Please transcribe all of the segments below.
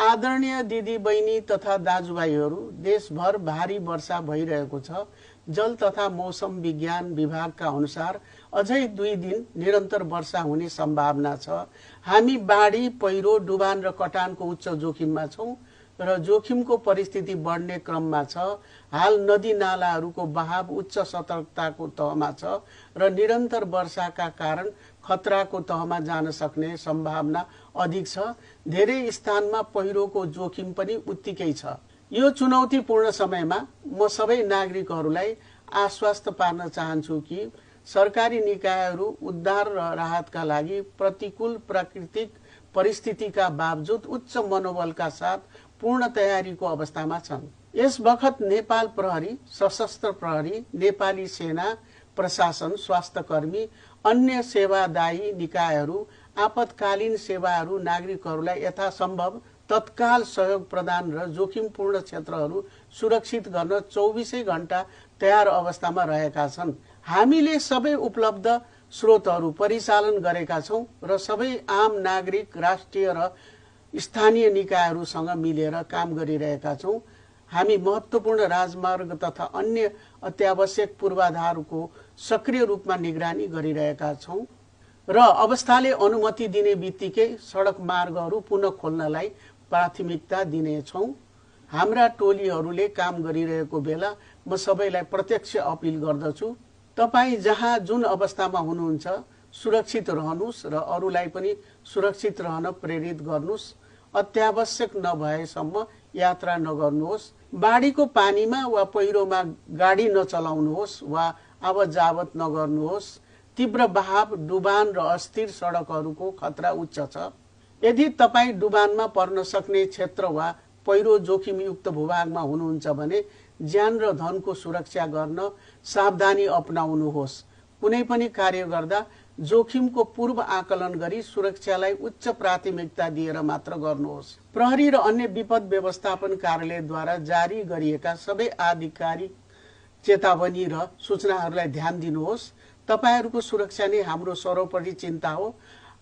आदरणीय दिदी बहिनी तथा दाजुभाइहरू, देशभर भारी वर्षा भइरहेको छ। जल तथा मौसम विज्ञान विभागका अनुसार अझै 2 दिन निरन्तर वर्षा हुने सम्भावना छ। हामी बाढी, पहिरो, डुबान र कटानको उच्च जोखिममा छौं र जोखिमको परिस्थिति बढ्ने क्रममा छ। हाल नदी नालाहरूको बहाव उच्च सतर्कताको तहमा छ र निरन्तर वर्षाका कारण खतराको तहमा जान सक्ने सम्भावना अधिक छ। धेरै स्थानमा पहिरोको जोखिम पनि उत्तिकै छ। यो चुनौतीपूर्ण समयमा म सबै नागरिकहरूलाई आश्वस्त पार्न चाहन्छु कि सरकारी निकायहरू उद्धार र राहतका लागि प्रतिकूल प्राकृतिक परिस्थितिका बावजुद उच्च मनोबलका साथ पूर्ण तयारीको अवस्थामा छन्। यस बखत नेपाल प्रहरी, सशस्त्र प्रहरी, नेपाली सेना, प्रशासन, स्वास्थ्यकर्मी, अन्य सेवादायी निकायहरू आपतकालीन सेवाहरू नागरिकहरूलाई यथासम्भव तत्काल सहयोग प्रदान र जोखिमपूर्ण क्षेत्रहरू सुरक्षित गर्न 24 घण्टा तयार अवस्थामा रहेका छन्। हामीले सबै उपलब्ध स्रोतहरू परिचालन गरेका छौं र सबै आम नागरिक, राष्ट्रिय र स्थानीय निकायहरूसँग मिलेर काम गरिरहेका छौं। हामी महत्त्वपूर्ण राजमार्ग तथा अन्य अत्यावश्यक पूर्वाधारको सक्रिय रूपमा निगरानी गरिरहेका छौं र अवस्थाले अनुमति दिने बित्तिकै सडक मार्गहरू पुनः खोल्नलाई प्राथमिकता दिनेछौं। हाम्रा टोलीहरूले काम गरिरहेको बेला म सबैलाई प्रत्यक्ष अपील गर्दछु, तपाईं जहाँ जुन अवस्थामा हुनुहुन्छ सुरक्षित रहनुस् र अरूलाई पनि सुरक्षित रहन प्रेरित गर्नुस्। अत्यावश्यक नभएसम्म यात्रा नगर्नुहोस्। बाढीको पानीमा वा पहिरोमा गाडी नचलाउनुहोस् वा आवतजावत नगर्नुहोस्। तीव्र बहाव, डुबान र अस्थिर सडकहरूको खतरा उच्च छ। यदि तपाईं डुबानमा पर्न सक्ने क्षेत्र वा पहिरो जोखिमयुक्त भूभागमा हुनुहुन्छ भने ज्यान र धनको सुरक्षा गर्न सावधानी अपनाउनुहोस्। कुनै पनि कार्य गर्दा जोखिमको पूर्व आकलन गरी सुरक्षालाई उच्च प्राथमिकता दिएर मात्र गर्नुहोस्। प्रहरी र अन्य विपद व्यवस्थापन कार्यालयद्वारा जारी गरिएका सबै आधिकारिक चेतावनी र सूचनाहरूलाई ध्यान दिनुहोस्। तपाईहरूको सुरक्षा नै हाम्रो सर्वोपरि चिन्ता हो।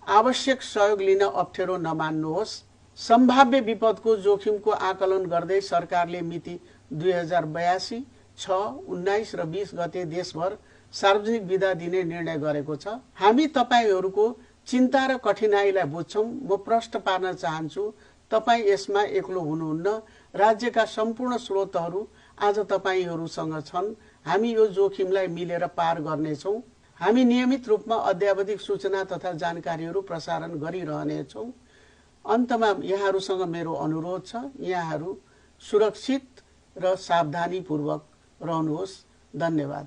आवश्यक सहयोग लिन अप्ठ्यारो नमान्नुहोस्। सम्भाव्य विपदको जोखिमको आकलन गर्दै सरकारले मिति 2082, 6, 19 र 20 गते देशभर सार्वजनिक बिदा दिने निर्णय गरेको छ। हामी तपाईहरूको चिन्ता र कठिनाइलाई बुझ्छौं। म प्रश्न पार्न चाहन्छु, तपाईं यसमा एक्लो हुनुहुन्न। राज्यका सम्पूर्ण स्रोतहरू आज तपाईहरूसँग छन्। हामी यो जोखिमलाई मिलेर पार गर्नेछौं। हामी नियमित रूपमा अद्यावधिक सूचना तथा जानकारीहरू प्रसारण गरिरहनेछौं। अन्तमा यहाँहरूसँग मेरो अनुरोध छ, यहाँहरू सुरक्षित र सावधानीपूर्वक रहनुहोस्। धन्यवाद।